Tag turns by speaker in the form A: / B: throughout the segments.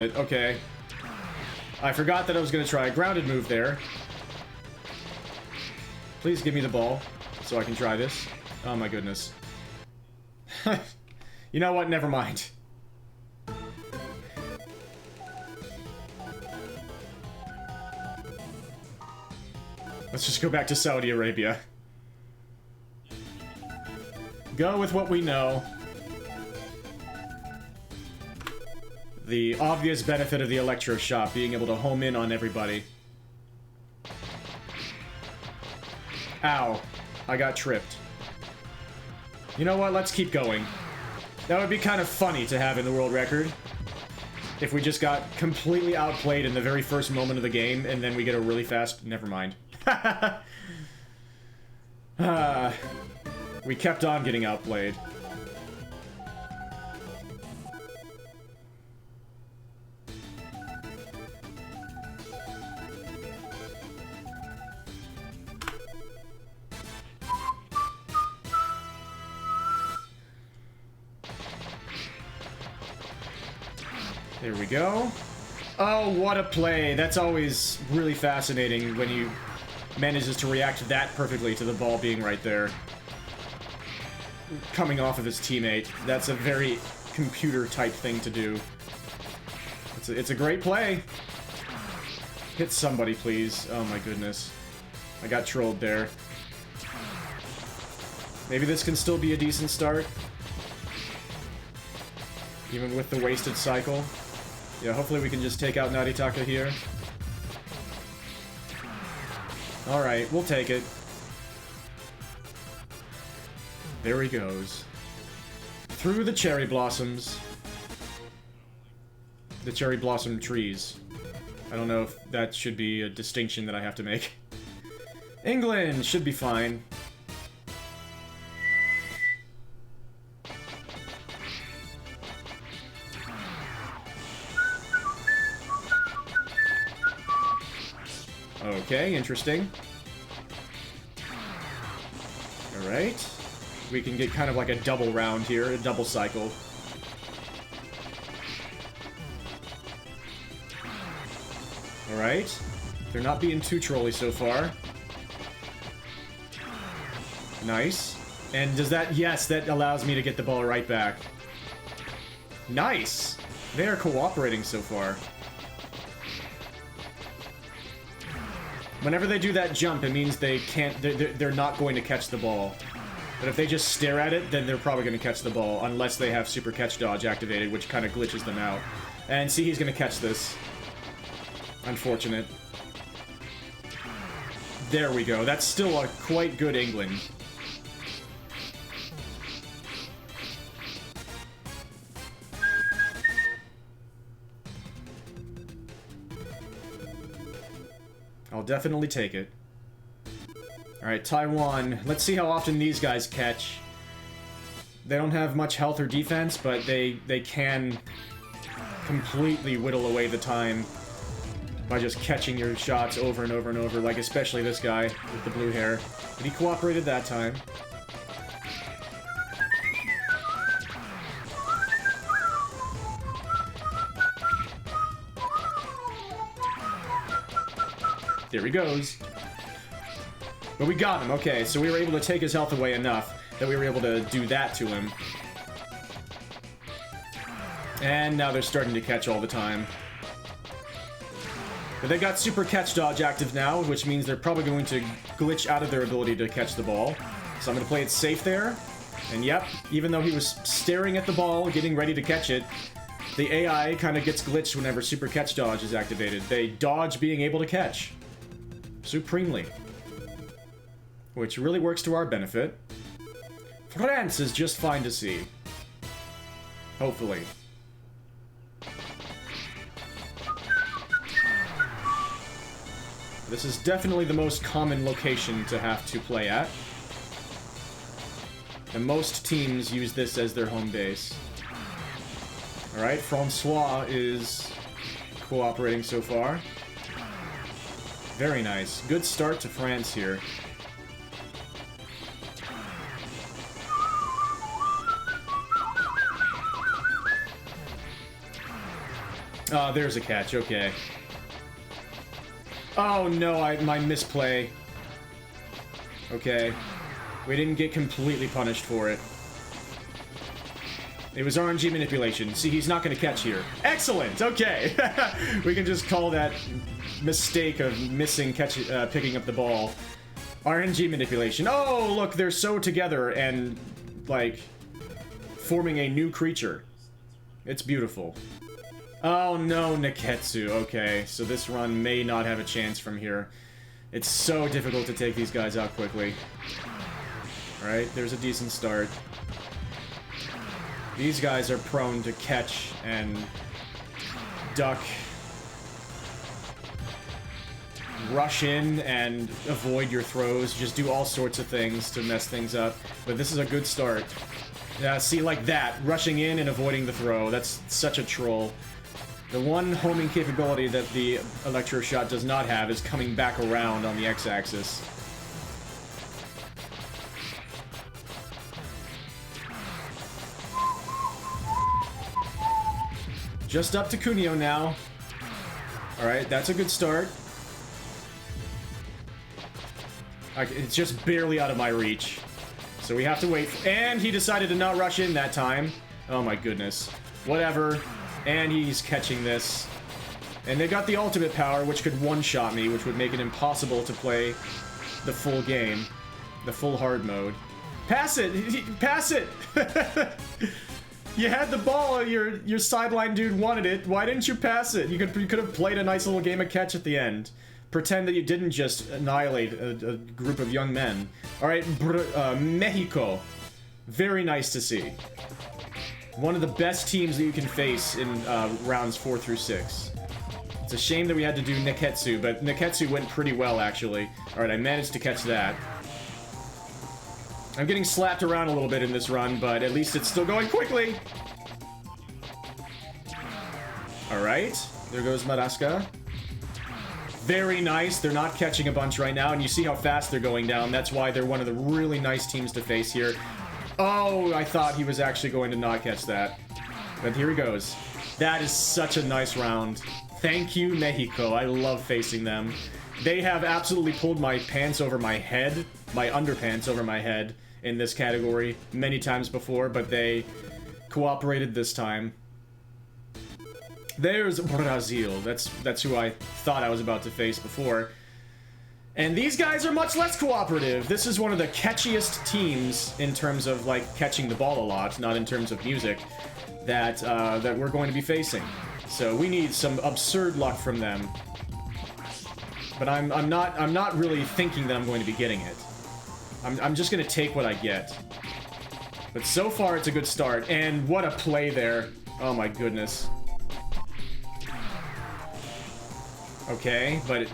A: Okay. I forgot that I was going to try a grounded move there. Please give me the ball so I can try this. Oh my goodness. You know what? Never mind. Let's just go back to Saudi Arabia. Go with what we know. The obvious benefit of the electro shot, being able to home in on everybody. Ow. I got tripped. You know what? Let's keep going. That would be kind of funny to have in the world record. If we just got completely outplayed in the very first moment of the game, and then we get a really fast... Never mind. We kept on getting outplayed. There we go. Oh, what a play. That's always really fascinating when you manages to react that perfectly to the ball being right there. Coming off of his teammate. That's a very computer-type thing to do. It's a great play. Hit somebody, please. Oh my goodness. I got trolled there. Maybe this can still be a decent start. Even with the wasted cycle. Yeah, hopefully we can just take out Naritaka here. Alright, we'll take it. There he goes. Through the cherry blossoms. The cherry blossom trees. I don't know if that should be a distinction that I have to make. England should be fine. Okay, interesting. Alright. We can get kind of like a double round here, a double cycle. Alright. They're not being too trolly so far. Nice. And does that... Yes, that allows me to get the ball right back. Nice! They are cooperating so far. Whenever they do that jump, it means they can't... They're not going to catch the ball. But if they just stare at it, then they're probably going to catch the ball, unless they have Super Catch Dodge activated, which kind of glitches them out. And see, he's going to catch this. Unfortunate. There we go. That's still a quite good England. I'll definitely take it. Alright, Taiwan. Let's see how often these guys catch. They don't have much health or defense, but they can completely whittle away the time by just catching your shots over and over and over, like especially this guy with the blue hair. But he cooperated that time. There he goes. But we got him, okay, so we were able to take his health away enough that we were able to do that to him. And now they're starting to catch all the time. But they got Super Catch Dodge active now, which means they're probably going to glitch out of their ability to catch the ball. So I'm going to play it safe there. And yep, even though he was staring at the ball, getting ready to catch it, the AI kind of gets glitched whenever Super Catch Dodge is activated. They dodge being able to catch. Supremely. Which really works to our benefit. France is just fine to see. Hopefully. This is definitely the most common location to have to play at. And most teams use this as their home base. Alright, Francois is cooperating so far. Very nice. Good start to France here. Oh, there's a catch. Okay. Oh, no, my misplay. Okay. We didn't get completely punished for it. It was RNG manipulation. See, he's not going to catch here. Excellent! Okay! We can just call that mistake of picking up the ball RNG manipulation. Oh, look, they're so together and, like, forming a new creature. It's beautiful. Oh, no, Neketsu. Okay, so this run may not have a chance from here. It's so difficult to take these guys out quickly. Alright, there's a decent start. These guys are prone to catch and duck, rush in and avoid your throws, just do all sorts of things to mess things up. But this is a good start. Yeah, see, like that, rushing in and avoiding the throw. That's such a troll. The one homing capability that the Electro Shot does not have is coming back around on the X-axis. Just up to Kunio now. Alright, that's a good start. It's just barely out of my reach. So we have to wait. And he decided to not rush in that time. Oh my goodness. Whatever. And he's catching this. And they got the ultimate power, which could one-shot me, which would make it impossible to play the full game. The full hard mode. Pass it! Pass it! You had the ball, your sideline dude wanted it. Why didn't you pass it? You could have played a nice little game of catch at the end. Pretend that you didn't just annihilate a group of young men. Alright, Mexico. Very nice to see. One of the best teams that you can face in rounds 4 through 6. It's a shame that we had to do Neketsu, but Neketsu went pretty well, actually. Alright, I managed to catch that. I'm getting slapped around a little bit in this run, but at least it's still going quickly! Alright, there goes Maraska. Very nice, they're not catching a bunch right now, and you see how fast they're going down. That's why they're one of the really nice teams to face here. Oh, I thought he was actually going to not catch that. But here he goes. That is such a nice round. Thank you, Mexico. I love facing them. They have absolutely pulled my pants over my head, my underpants over my head in this category many times before, but they cooperated this time. There's Brazil. That's who I thought I was about to face before. And these guys are much less cooperative. This is one of the catchiest teams in terms of, like, catching the ball a lot, not in terms of music, that we're going to be facing. So we need some absurd luck from them. But I'm not really thinking that I'm going to be getting it. I'm just going to take what I get. But so far, it's a good start. And what a play there. Oh my goodness. Okay, but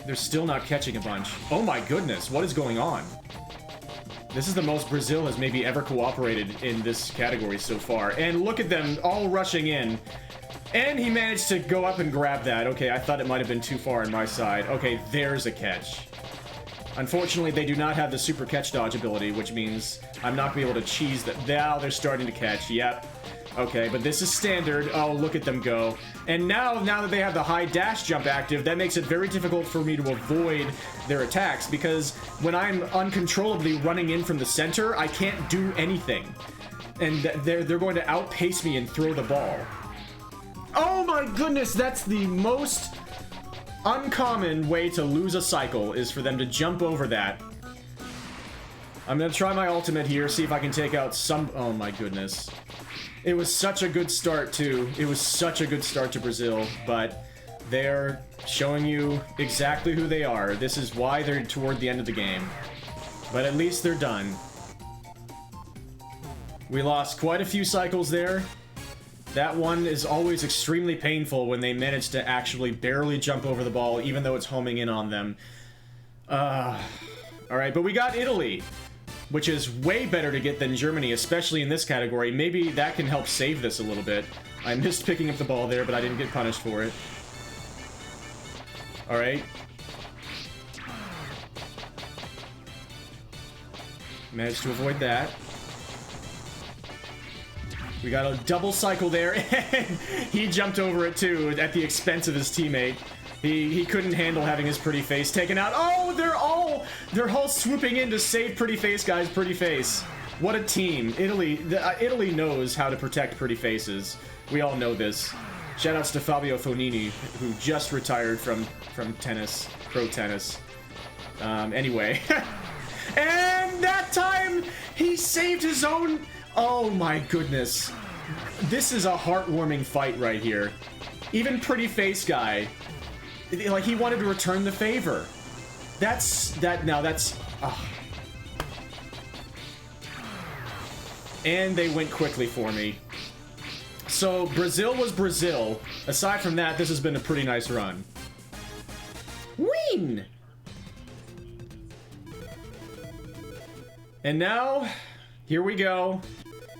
A: they're still not catching a bunch. Oh my goodness, what is going on? This is the most Brazil has maybe ever cooperated in this category so far. And look at them all rushing in. And he managed to go up and grab that. Okay, I thought it might have been too far on my side. Okay, there's a catch. Unfortunately, they do not have the super catch dodge ability, which means I'm not going to be able to cheese that. Now they're starting to catch. Yep. Okay, but this is standard. Oh, look at them go. And now that they have the high dash jump active, that makes it very difficult for me to avoid their attacks, because when I'm uncontrollably running in from the center, I can't do anything. And they're going to outpace me and throw the ball. Oh my goodness, that's the most uncommon way to lose a cycle, is for them to jump over that. I'm gonna try my ultimate here, see if I can take out some... Oh my goodness. It was such a good start, too. It was such a good start to Brazil, but they're showing you exactly who they are. This is why they're toward the end of the game. But at least they're done. We lost quite a few cycles there. That one is always extremely painful when they manage to actually barely jump over the ball, even though it's homing in on them. Alright, but we got Italy, which is way better to get than Germany, especially in this category. Maybe that can help save this a little bit. I missed picking up the ball there, but I didn't get punished for it. Alright. Managed to avoid that. We got a double cycle there, and he jumped over it too at the expense of his teammate. He couldn't handle having his pretty face taken out. Oh, they're all swooping in to save pretty face, guys. Pretty face. What a team. Italy knows how to protect pretty faces. We all know this. Shoutouts to Fabio Fonini, who just retired from tennis, pro tennis. Anyway. And that time, he saved his own... Oh my goodness. This is a heartwarming fight right here. Even pretty face guy, like, he wanted to return the favor. That's... And they went quickly for me. So, Brazil was Brazil. Aside from that, this has been a pretty nice run. Win! And now, here we go.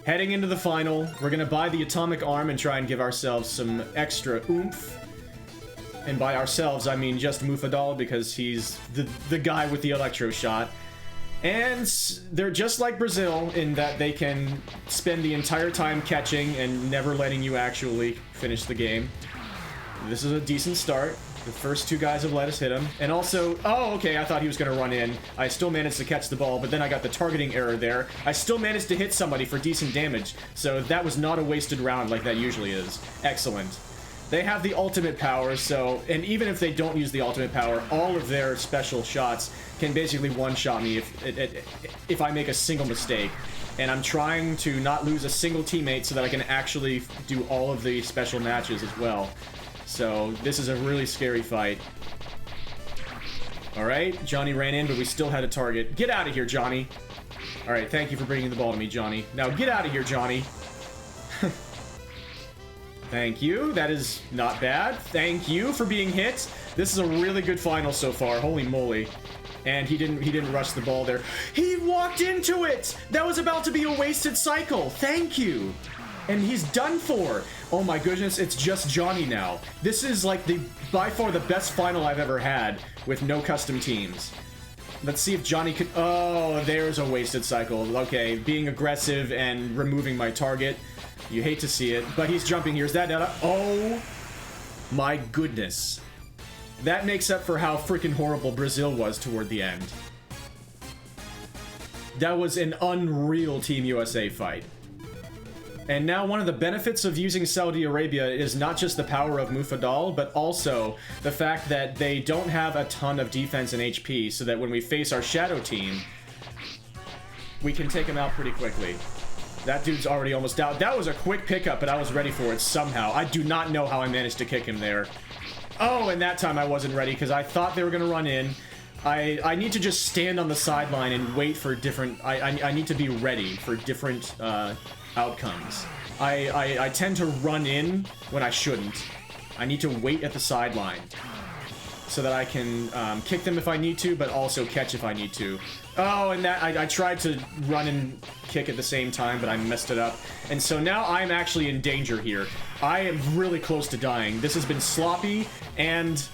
A: Heading into the final. We're gonna buy the atomic arm and try and give ourselves some extra oomph. And by ourselves, I mean just Mufadal, because he's the guy with the electro shot. And they're just like Brazil in that they can spend the entire time catching and never letting you actually finish the game. This is a decent start. The first two guys have let us hit him. And also, oh, okay, I thought he was going to run in. I still managed to catch the ball, but then I got the targeting error there. I still managed to hit somebody for decent damage, so that was not a wasted round like that usually is. Excellent. They have the ultimate power, so, and even if they don't use the ultimate power, all of their special shots can basically one-shot me if I make a single mistake. And I'm trying to not lose a single teammate so that I can actually do all of the special matches as well. So, this is a really scary fight. Alright, Johnny ran in, but we still had a target. Get out of here, Johnny! Alright, thank you for bringing the ball to me, Johnny. Now get out of here, Johnny! Thank you. That is not bad. Thank you for being hit. This is a really good final so far. Holy moly. And he didn't rush the ball there. He walked into it! That was about to be a wasted cycle. Thank you. And he's done for. Oh my goodness, it's just Johnny now. This is like by far the best final I've ever had with no custom teams. Let's see if Johnny could... Oh, there's a wasted cycle. Okay, being aggressive and removing my target. You hate to see it, but he's jumping here. Is that... Oh my goodness. That makes up for how freaking horrible Brazil was toward the end. That was an unreal Team USA fight. And now one of the benefits of using Saudi Arabia is not just the power of Mufadal, but also the fact that they don't have a ton of defense and HP, so that when we face our shadow team, we can take them out pretty quickly. That dude's already almost out. That was a quick pickup, but I was ready for it somehow. I do not know how I managed to kick him there. Oh, and that time I wasn't ready because I thought they were going to run in. I need to just stand on the sideline and wait for different... I need to be ready for different outcomes. I tend to run in when I shouldn't. I need to wait at the sideline so that I can kick them if I need to, but also catch if I need to. Oh, and that I tried to run and kick at the same time, but I messed it up. And so now I'm actually in danger here. I am really close to dying. This has been sloppy, and...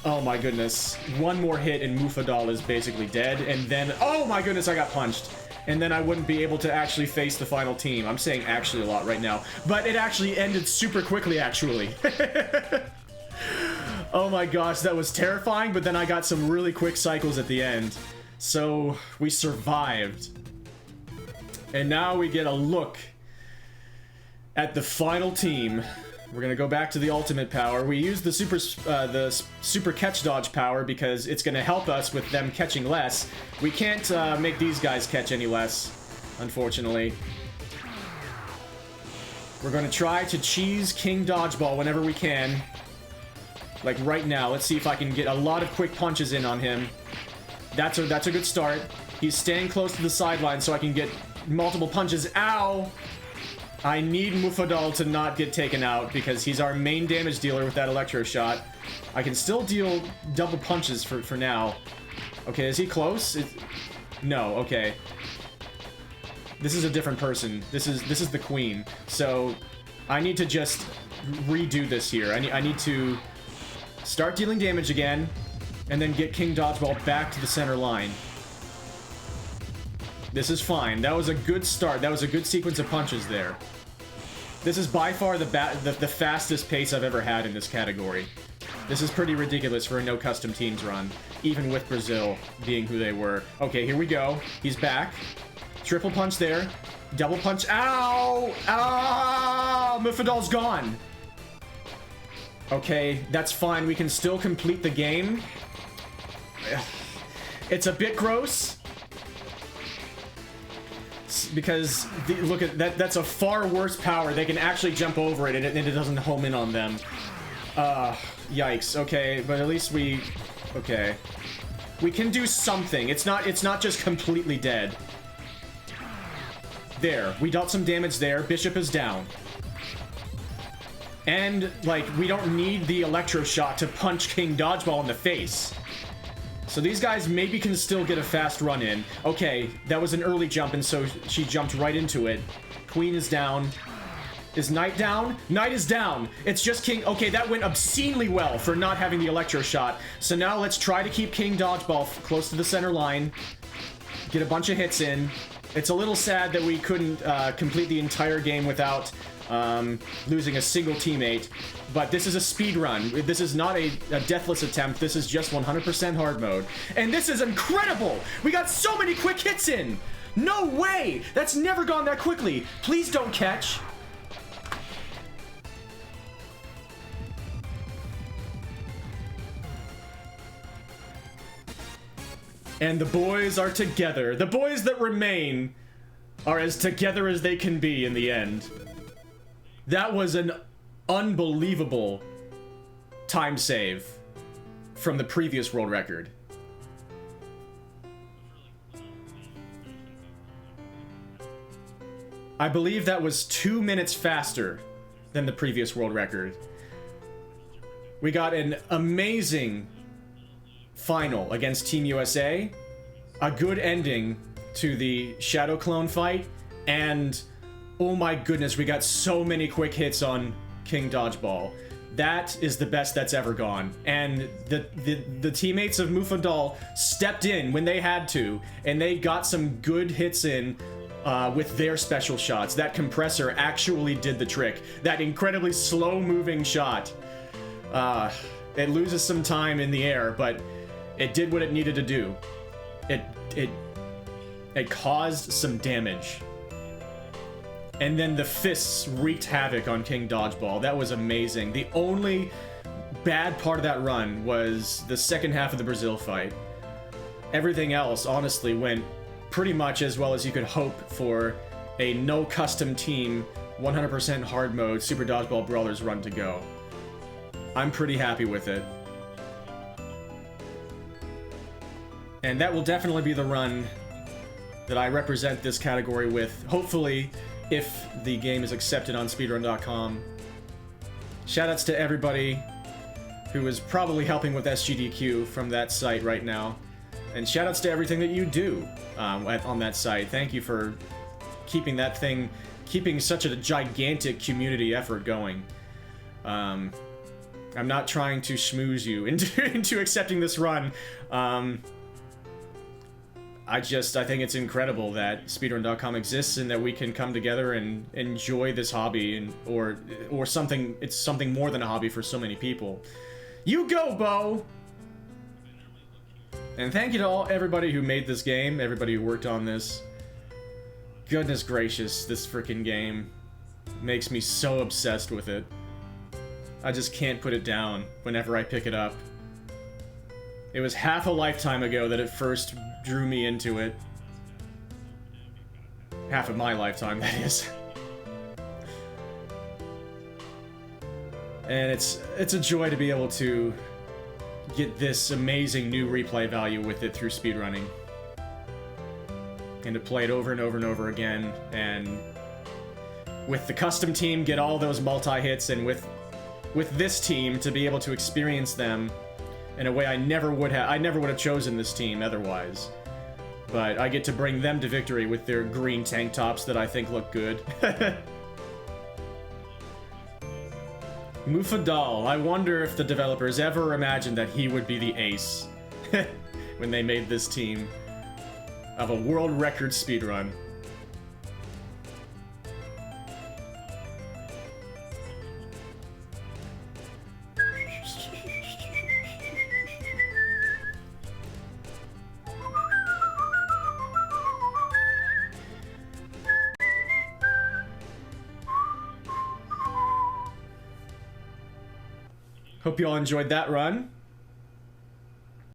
A: Oh my goodness. One more hit and Mufadal is basically dead, and then... Oh my goodness, I got punched. And then I wouldn't be able to actually face the final team. I'm saying actually a lot right now. But it actually ended super quickly, actually. Oh my gosh, that was terrifying, but then I got some really quick cycles at the end. So, we survived. And now we get a look at the final team. We're gonna go back to the ultimate power. We use the super catch dodge power because it's gonna help us with them catching less. We can't make these guys catch any less, unfortunately. We're gonna try to cheese King Dodgeball whenever we can. Like right now. Let's see if I can get a lot of quick punches in on him. That's a good start. He's staying close to the sideline so I can get multiple punches. Ow! I need Mufadal to not get taken out because he's our main damage dealer with that electro shot. I can still deal double punches for now. Okay, is he close? No, okay. This is a different person. This is the queen. So I need to just redo this here. I need to start dealing damage again and then get King Dodgeball back to the center line. This is fine. That was a good start. That was a good sequence of punches there. This is by far the fastest pace I've ever had in this category. This is pretty ridiculous for a no custom teams run, even with Brazil being who they were. Okay, here we go. He's back. Triple punch there. Double punch. Ow! Ow! Mufadal's gone. Okay, that's fine. We can still complete the game. It's a bit gross. Because, look at that, that's a far worse power. They can actually jump over it and it doesn't home in on them. Yikes. Okay, but at least we... Okay. We can do something. It's not just completely dead. There. We dealt some damage there. Bishop is down. And, like, we don't need the electro shot to punch King Dodgeball in the face. So these guys maybe can still get a fast run in. Okay, that was an early jump, and so she jumped right into it. Queen is down. Is Knight down? Knight is down. It's just King... Okay, that went obscenely well for not having the electro shot. So now let's try to keep King Dodgeball close to the center line. Get a bunch of hits in. It's a little sad that we couldn't complete the entire game without losing a single teammate. But this is a speed run. This is not a deathless attempt. This is just 100% hard mode. And this is incredible! We got so many quick hits in! No way! That's never gone that quickly! Please don't catch! And the boys are together. The boys that remain are as together as they can be in the end. That was an unbelievable time save from the previous world record. I believe that was 2 minutes faster than the previous world record. We got an amazing final against Team USA, a good ending to the Shadow Clone fight, and oh my goodness, we got so many quick hits on King Dodgeball. That is the best that's ever gone. And the teammates of Mufadal stepped in when they had to, and they got some good hits in with their special shots. That compressor actually did the trick. That incredibly slow-moving shot. It loses some time in the air, but it did what it needed to do. It caused some damage. And then the fists wreaked havoc on King Dodgeball. That was amazing. The only bad part of that run was the second half of the Brazil fight. Everything else, honestly, went pretty much as well as you could hope for a no custom team, 100% hard mode Super Dodgeball Brawlers run to go. I'm pretty happy with it. And that will definitely be the run that I represent this category with, hopefully, if the game is accepted on speedrun.com. Shoutouts to everybody who is probably helping with SGDQ from that site right now. And shoutouts to everything that you do on that site. Thank you for keeping that thing, keeping such a gigantic community effort going. I'm not trying to schmooze you into accepting this run. I think it's incredible that speedrun.com exists and that we can come together and enjoy this hobby, or something. It's something more than a hobby for so many people. You go, Bo! And thank you to everybody who made this game, everybody who worked on this. Goodness gracious, this freaking game makes me so obsessed with it. I just can't put it down whenever I pick it up. It was half a lifetime ago that it first drew me into it. Half of my lifetime, that is. And it's a joy to be able to get this amazing new replay value with it through speedrunning. And to play it over and over and over again, and with the custom team get all those multi-hits, and with this team to be able to experience them in a way I never would have chosen this team otherwise. But I get to bring them to victory with their green tank tops that I think look good. Mufadal, I wonder if the developers ever imagined that he would be the ace when they made this team of a world record speedrun. Hope you all enjoyed that run.